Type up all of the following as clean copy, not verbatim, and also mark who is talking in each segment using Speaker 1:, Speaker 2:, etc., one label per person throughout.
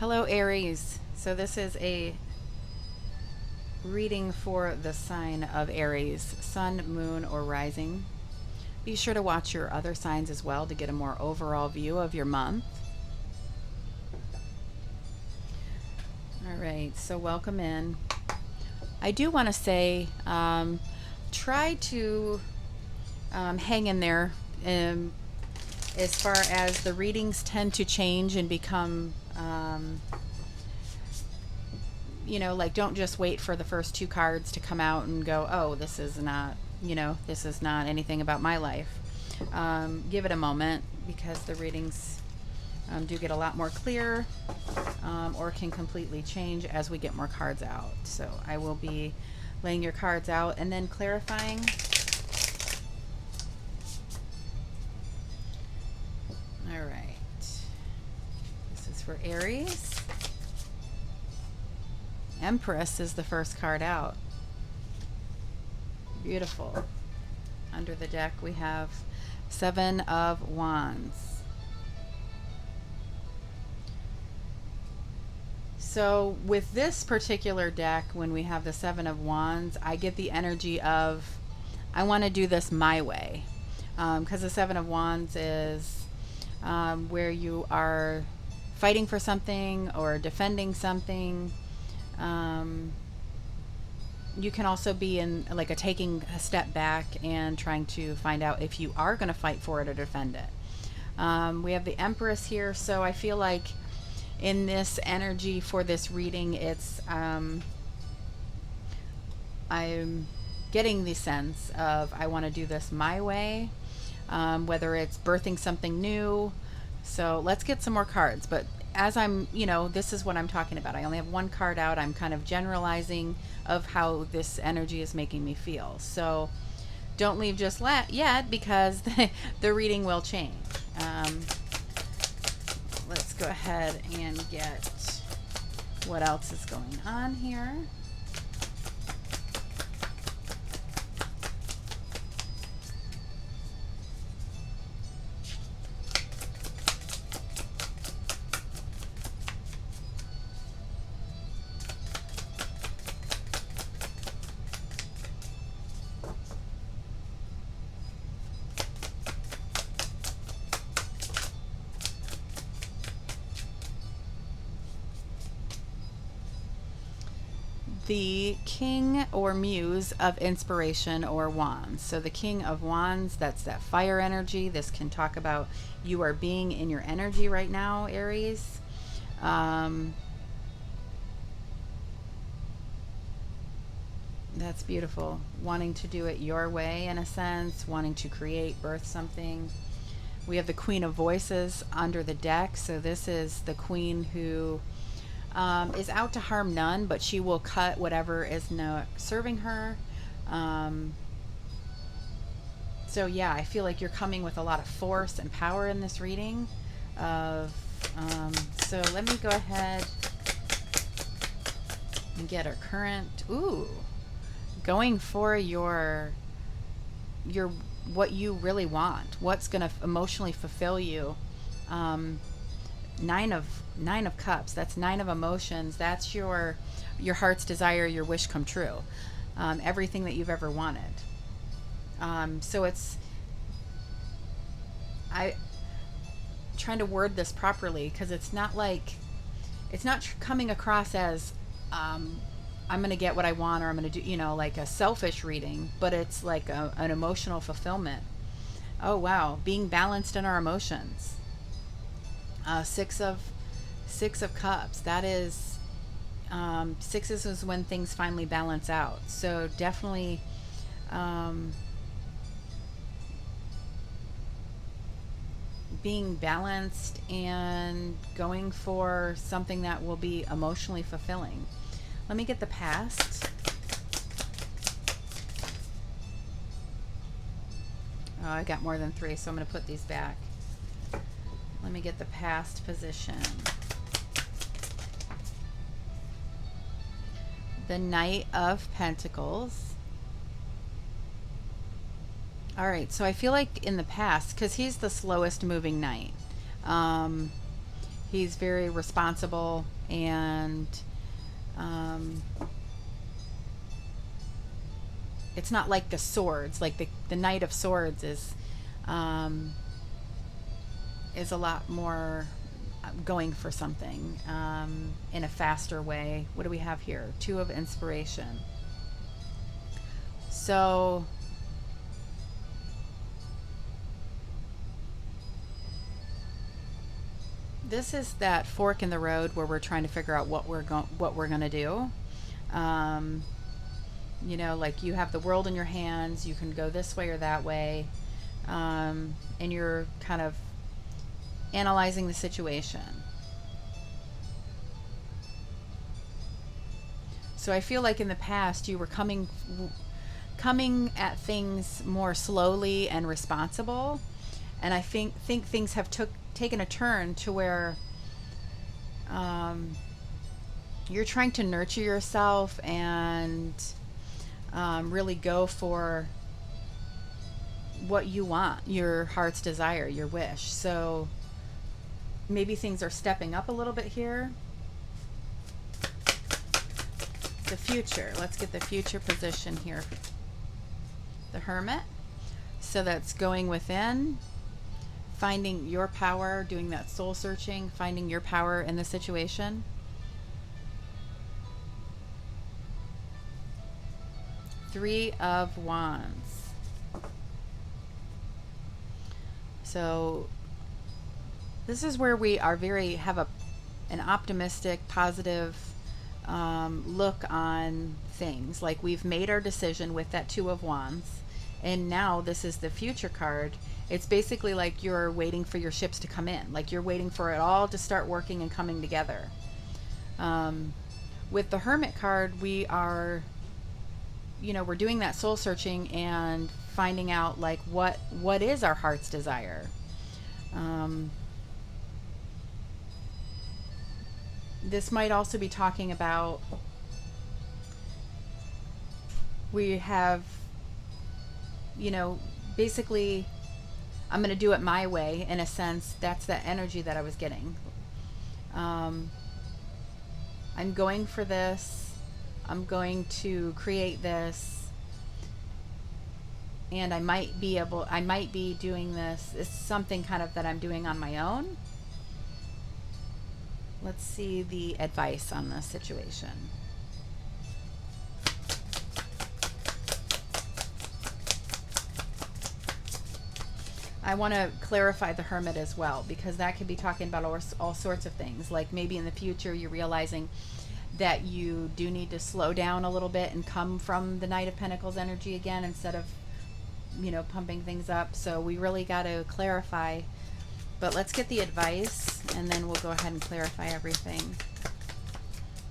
Speaker 1: Hello, Aries. So this is a reading for the sign of Aries, sun, moon, or rising. Be sure to watch your other signs as well to get a more overall view of your month. All right, so welcome in. I do want to say, try to hang in there. As far as the readings tend to change and become, like, don't just wait for the first two cards to come out and go, oh, this is not anything about my life. Give it a moment, because the readings do get a lot more clear, or can completely change as we get more cards out. So I will be laying your cards out and then clarifying. All right, this is for Aries. Empress is the first card out. Beautiful. Under the deck we have Seven of Wands. So with this particular deck, when we have the Seven of Wands, I get the energy of, I want to do this my way. Because the Seven of Wands is where you are fighting for something or defending something. You can also be in like taking a step back and trying to find out if you are going to fight for it or defend it. We have the Empress here, so I feel like in this energy for this reading, it's I'm getting the sense of I want to do this my way, whether it's birthing something new. So let's get some more cards. But as I'm, this is what I'm talking about. I only have one card out. I'm kind of generalizing of how this energy is making me feel. So don't leave just yet, because the reading will change. Let's go ahead and get what else is going on here. The King or Muse of Inspiration or Wands. So the King of Wands, that's that fire energy. This can talk about you are being in your energy right now, Aries. That's beautiful. Wanting to do it your way, in a sense, wanting to create, birth something. We have the Queen of Voices under the deck. So this is the queen who is out to harm none, but she will cut whatever is not serving her. So yeah, I feel like you're coming with a lot of force and power in this reading. So let me go ahead and get our current. Ooh, going for your what you really want, what's going to emotionally fulfill you. Nine of Cups, that's 9 of emotions. That's your heart's desire, your wish come true, everything that you've ever wanted. So I trying to word this properly, because it's not coming across as I'm gonna get what I want, or I'm gonna do like a selfish reading, but it's like an emotional fulfillment. Oh wow, being balanced in our emotions. Six of Cups, that is, sixes is when things finally balance out. So definitely being balanced and going for something that will be emotionally fulfilling. Let me get the past. Oh, I got more than 3, so I'm going to put these back. Let me get the past position. The Knight of Pentacles. All right, so I feel like in the past, because he's the slowest moving knight, He's very responsible, and it's not like the swords. Like the Knight of Swords is a lot more going for something in a faster way. What do we have here? Two of Inspiration. So this is that fork in the road where we're trying to figure out what we're going to do. You know, like you have the world in your hands. You can go this way or that way, and you're kind of analyzing the situation. So I feel like in the past you were coming at things more slowly and responsible, and I think things have taken a turn to where you're trying to nurture yourself and really go for what you want, your heart's desire, your wish. So maybe things are stepping up a little bit here. The future. Let's get the future position here. The Hermit. So that's going within, finding your power, doing that soul searching, finding your power in the situation. Three of Wands. So this is where we are have an optimistic, positive look on things. Like we've made our decision with that Two of Wands, and now this is the future card. It's basically like you're waiting for your ships to come in, like you're waiting for it all to start working and coming together. With the Hermit card, we are, you know, we're doing that soul searching and finding out like what is our heart's desire. This might also be talking about, we have, you know, basically I'm going to do it my way, in a sense. That's the energy that I was getting. I'm going for this. I'm going to create this. And I might be doing this. It's something kind of that I'm doing on my own. Let's see the advice on this situation. I want to clarify the Hermit as well, because that could be talking about all sorts of things. Like maybe in the future you're realizing that you do need to slow down a little bit and come from the Knight of Pentacles energy again, instead of, you know, pumping things up. So we really got to clarify. But let's get the advice, and then we'll go ahead and clarify everything.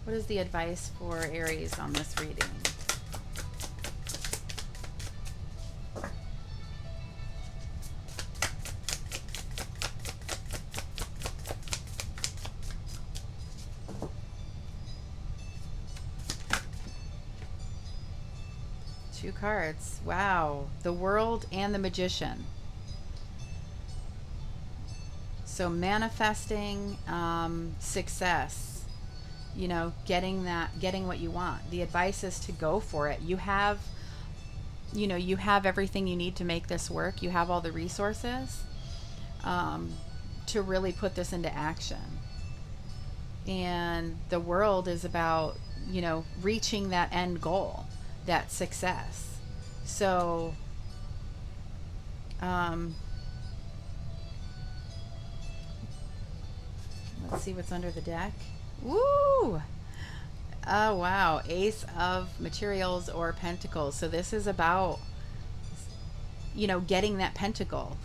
Speaker 1: What is the advice for Aries on this reading? Two cards. Wow. The World and the Magician. So manifesting success, you know, getting what you want. The advice is to go for it. You have everything you need to make this work. You have all the resources to really put this into action. And the World is about, you know, reaching that end goal, that success. So let's see what's under the deck. Woo! Oh, wow. Ace of Materials or Pentacles. So this is about, you know, getting that pentacle.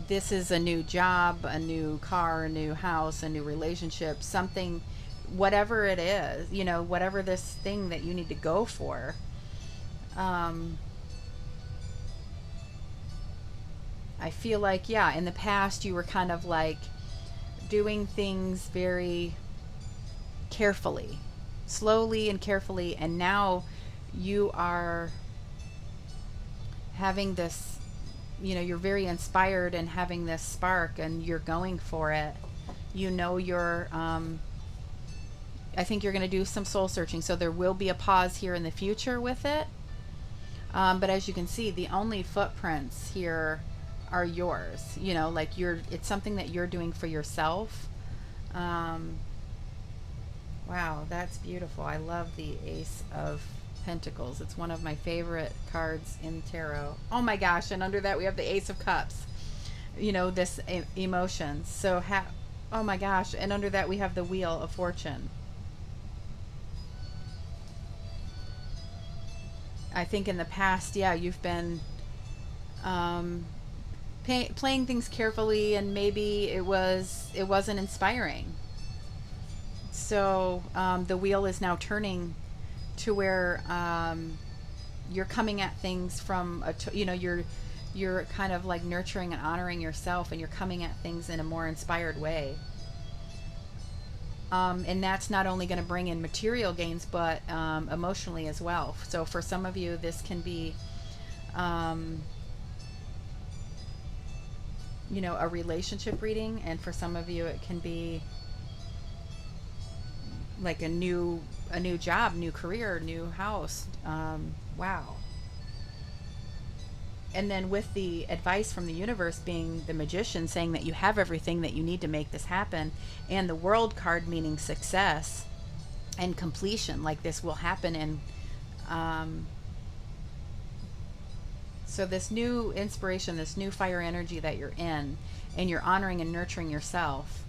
Speaker 1: This is a new job, a new car, a new house, a new relationship, something, whatever it is, you know, whatever this thing that you need to go for. I feel like, yeah, in the past you were kind of like doing things very carefully, slowly and carefully, and now you are having this, you know, you're very inspired and having this spark, and you're going for it. You know, I think you're going to do some soul searching. So there will be a pause here in the future with it. But as you can see, the only footprints here are yours. You know, like it's something that you're doing for yourself. Wow, that's beautiful. I love the Ace of Pentacles. It's one of my favorite cards in tarot. Oh my gosh, and under that we have the Ace of Cups. You know, this emotions. So, oh my gosh, and under that we have the Wheel of Fortune. I think in the past, yeah, you've been playing things carefully, and maybe it wasn't inspiring. So the wheel is now turning to where you're coming at things from you're kind of like nurturing and honoring yourself, and you're coming at things in a more inspired way. And that's not only going to bring in material gains, but emotionally as well. So for some of you, this can be, you know, a relationship reading, and for some of you, it can be like a new job, new career, new house. Wow. And then with the advice from the universe being the Magician, saying that you have everything that you need to make this happen, and the World card meaning success and completion, like this will happen. And so this new inspiration, this new fire energy that you're in, and you're honoring and nurturing yourself.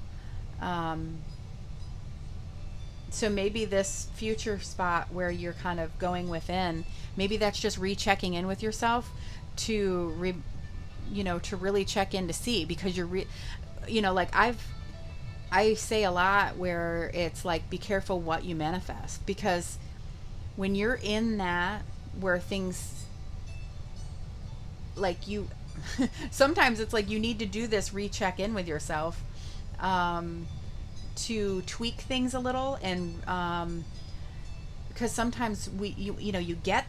Speaker 1: So maybe this future spot where you're kind of going within, maybe that's just rechecking in with yourself to really check in to see, because like I say a lot where it's like, be careful what you manifest, because when you're in that where things like you sometimes it's like you need to do this recheck in with yourself to tweak things a little, and because sometimes you get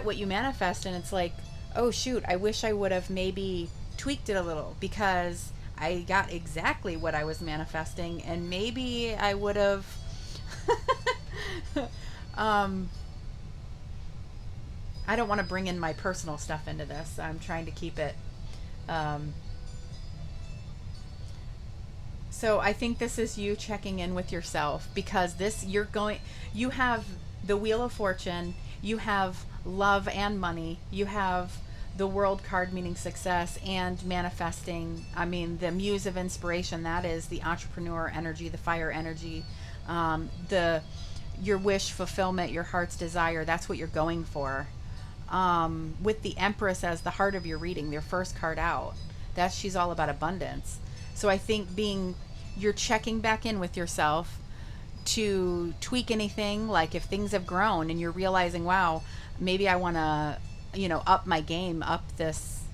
Speaker 1: what you manifest, and it's like, oh shoot, I wish I would have maybe tweaked it a little, because I got exactly what I was manifesting, and maybe I would have I don't want to bring in my personal stuff into this. I'm trying to keep it so I think this is you checking in with yourself, because you have the Wheel of Fortune, you have love and money, you have the World card meaning success and manifesting. I mean, the Muse of Inspiration, that is the entrepreneur energy, the fire energy, your wish fulfillment, your heart's desire. That's what you're going for. With the Empress as the heart of your reading, their first card out, she's all about abundance. So I think you're checking back in with yourself to tweak anything, like if things have grown and you're realizing, wow, maybe I want to, up my game, up this,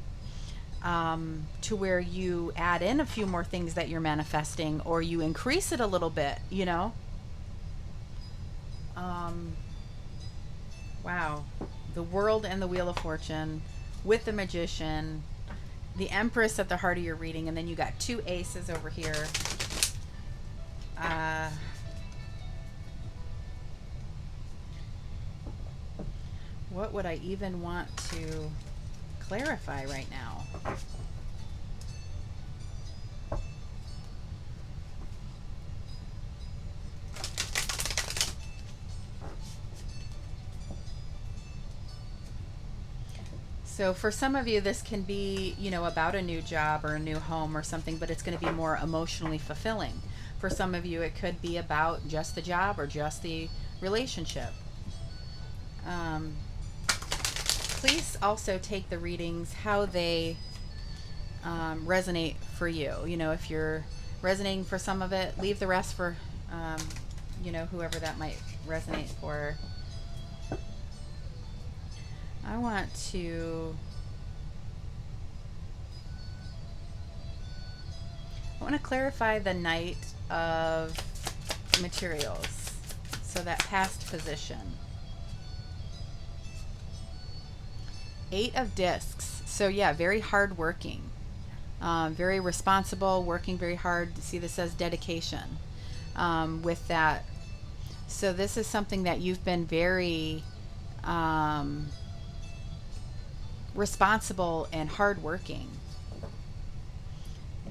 Speaker 1: to where you add in a few more things that you're manifesting, or you increase it a little bit, wow. The World and the Wheel of Fortune with the Magician, the Empress at the heart of your reading, and then you got two aces over here. What would I even want to clarify right now? So for some of you, this can be, about a new job or a new home or something, but it's going to be more emotionally fulfilling. For some of you, it could be about just the job or just the relationship. Please also take the readings how they resonate for you. If you're resonating for some of it, leave the rest for, whoever that might resonate for. I want to clarify the Knight of Materials. So that past position. 8 of Discs. So yeah, very hardworking. Very responsible, working very hard. See, this says dedication with that. So this is something that you've been very responsible and hardworking.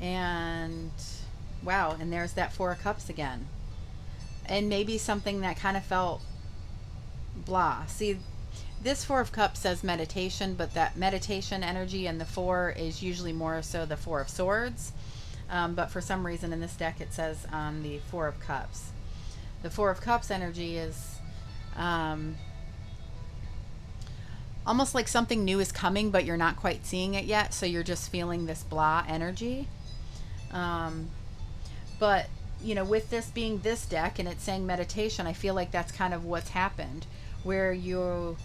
Speaker 1: And wow, and there's that Four of Cups again. And maybe something that kind of felt blah. See, this Four of Cups says meditation, but that meditation energy and the four is usually more so the Four of Swords. But for some reason in this deck it says the Four of Cups. The Four of Cups energy is almost like something new is coming, but you're not quite seeing it yet. So you're just feeling this blah energy. But, you know, with this being this deck and it's saying meditation, I feel like that's kind of what's happened, where you're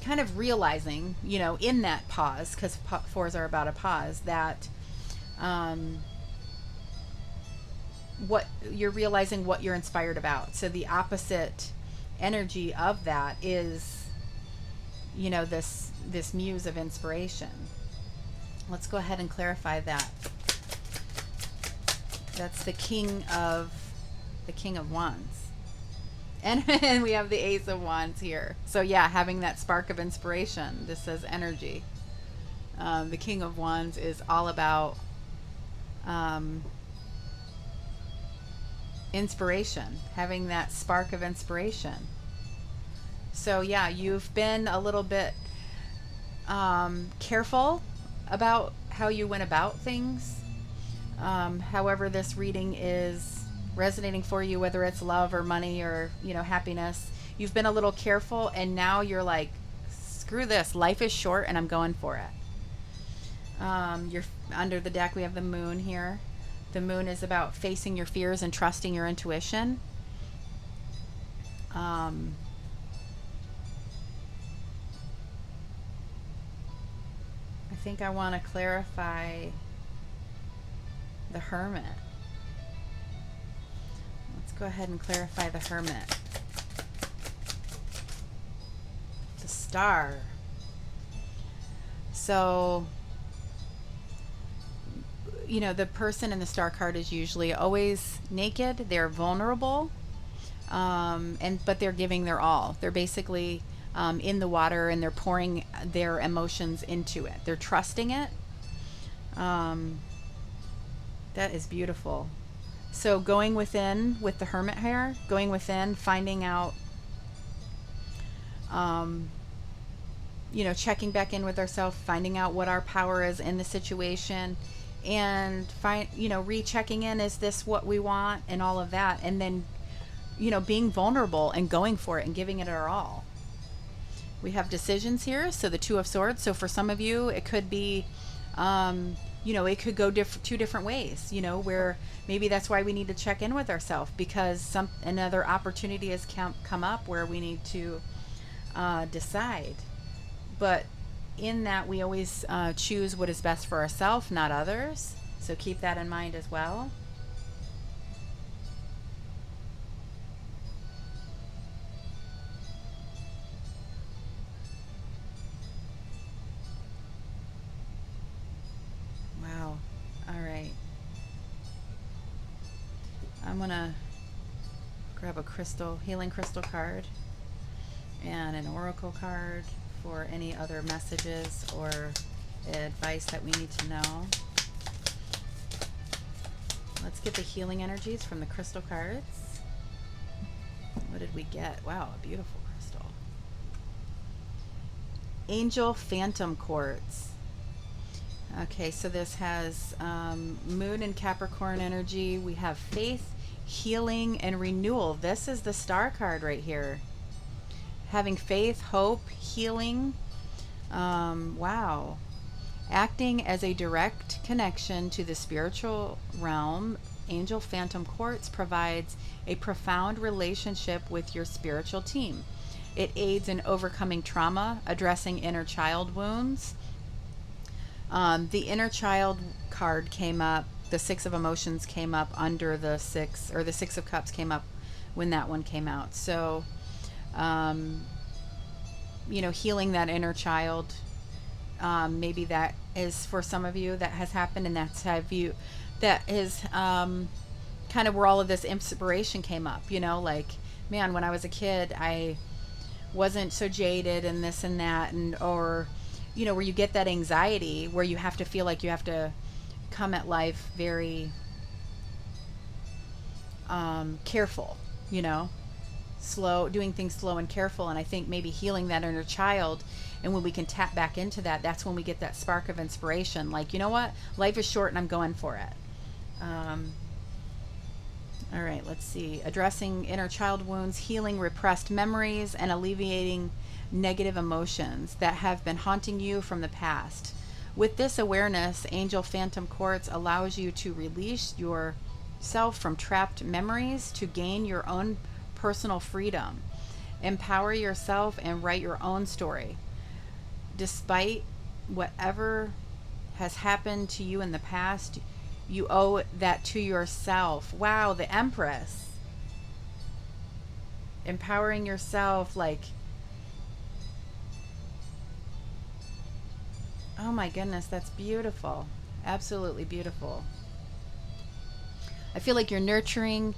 Speaker 1: kind of realizing, you know, in that pause, because fours are about a pause, that what you're realizing, what you're inspired about. So the opposite energy of that is, you know, this muse of inspiration. Let's go ahead and clarify that. That's the King of Wands. And we have the Ace of Wands here. So yeah, having that spark of inspiration. This says energy. The King of Wands is all about inspiration, having that spark of inspiration. So yeah, you've been a little bit careful about how you went about things. However this reading is resonating for you, whether it's love or money or, you know, happiness, you've been a little careful, and now you're like, screw this, life is short and I'm going for it. You're under the deck, we have the Moon here. The Moon is about facing your fears and trusting your intuition. I think I want to clarify the Hermit. Let's go ahead and clarify the Hermit. The Star. So, you know, the person in the Star card is usually always naked. They're vulnerable, but they're giving their all. They're basically in the water, and they're pouring their emotions into it. They're trusting it. That is beautiful. So going within with the Hermit here, going within, finding out, you know, checking back in with ourselves, finding out what our power is in the situation, and rechecking in, is this what we want, and all of that. And then, you know, being vulnerable and going for it and giving it our all. We have decisions here. So the Two of Swords. So for some of you, it could be, you know, it could go two different ways, you know, where maybe that's why we need to check in with ourselves, because another opportunity has come up where we need to decide. But in that, we always choose what is best for ourselves, not others. So keep that in mind as well. Wow. All right. I'm going to grab a healing crystal card and an oracle card for any other messages or advice that we need to know. Let's get the healing energies from the crystal cards. What did we get? Wow, a beautiful crystal. Angel Phantom Quartz. Okay, so this has Moon and Capricorn energy. We have faith, healing, and renewal. This is the Star card right here. Having faith, hope, healing. Wow. Acting as a direct connection to the spiritual realm, Angel Phantom Quartz provides a profound relationship with your spiritual team. It aids in overcoming trauma, addressing inner child wounds. The inner child card came up. The Six of Emotions came up under the Six, or the Six of Cups came up when that one came out. So You know, healing that inner child. Maybe that is for some of you that has happened, and that is kind of where all of this inspiration came up. You know, like, man, when I was a kid, I wasn't so jaded and this and that, and or you know, where you get that anxiety where you have to feel like you have to come at life very careful, you know, slow, doing things slow and careful. And I think maybe healing that inner child, and when we can tap back into that, that's when we get that spark of inspiration, like, you know what, life is short and I'm going for it. All right, let's see. Addressing inner child wounds, healing repressed memories, and alleviating negative emotions that have been haunting you from the past. With this awareness, Angel Phantom Quartz allows you to release yourself from trapped memories to gain your own personal freedom. Empower yourself and write your own story. Despite whatever has happened to you in the past, you owe that to yourself. Wow, the Empress. Empowering yourself, like, oh my goodness, that's beautiful. Absolutely beautiful. I feel like you're nurturing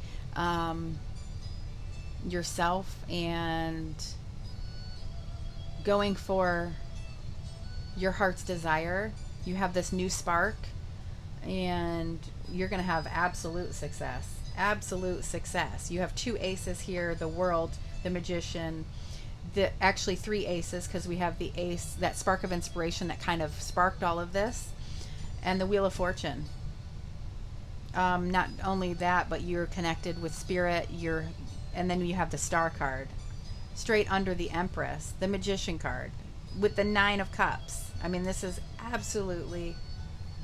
Speaker 1: yourself and going for your heart's desire. You have this new spark, and you're going to have absolute success. Absolute success. You have 2 aces here, the World, the Magician, actually 3 aces, because we have the ace, that spark of inspiration that kind of sparked all of this, and the Wheel of Fortune. Not only that, but you're connected with spirit, and then you have the Star card straight under the Empress, the Magician card with the 9 of Cups. I mean, this is absolutely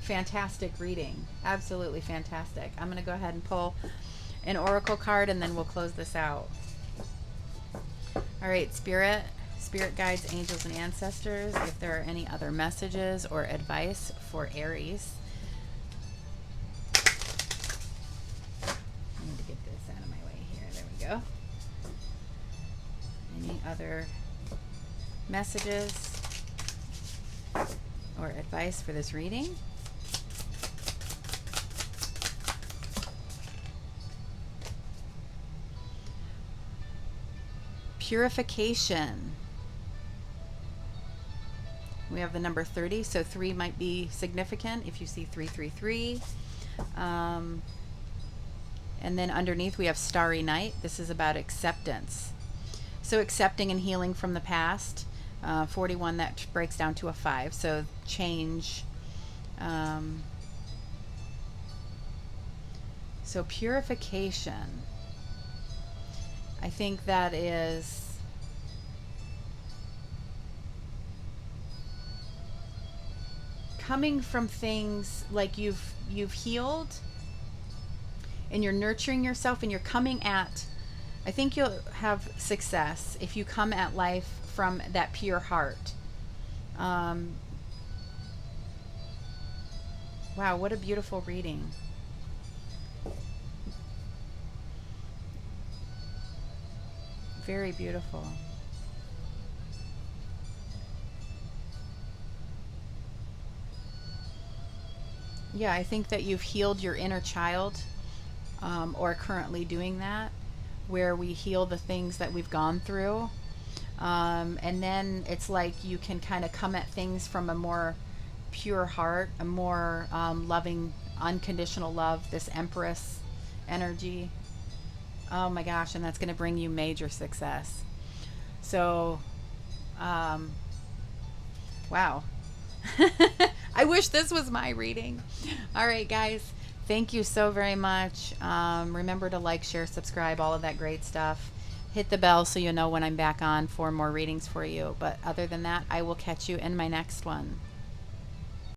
Speaker 1: fantastic reading. Absolutely fantastic. I'm going to go ahead and pull an oracle card, and then we'll close this out. All right, spirit guides, angels, and ancestors, if there are any other messages or advice for Aries. I need to get this out of my way here. There we go. Any other messages or advice for this reading? Purification. We have the number 30, so 3 might be significant if you see 333. And then underneath we have Starry Night. This is about acceptance. So accepting and healing from the past. 41, that breaks down to a 5. So change. So purification. I think that is coming from things like you've healed, and you're nurturing yourself, and you're coming at, I think you'll have success if you come at life from that pure heart. Wow, what a beautiful reading. Very beautiful. Yeah, I think that you've healed your inner child, or currently doing that, where we heal the things that we've gone through. And then it's like you can kind of come at things from a more pure heart, a more loving, unconditional love, this Empress energy. Oh my gosh, and that's going to bring you major success. So, wow. I wish this was my reading. All right, guys. Thank you so very much. Remember to like, share, subscribe, all of that great stuff. Hit the bell so you know when I'm back on for more readings for you. But other than that, I will catch you in my next one.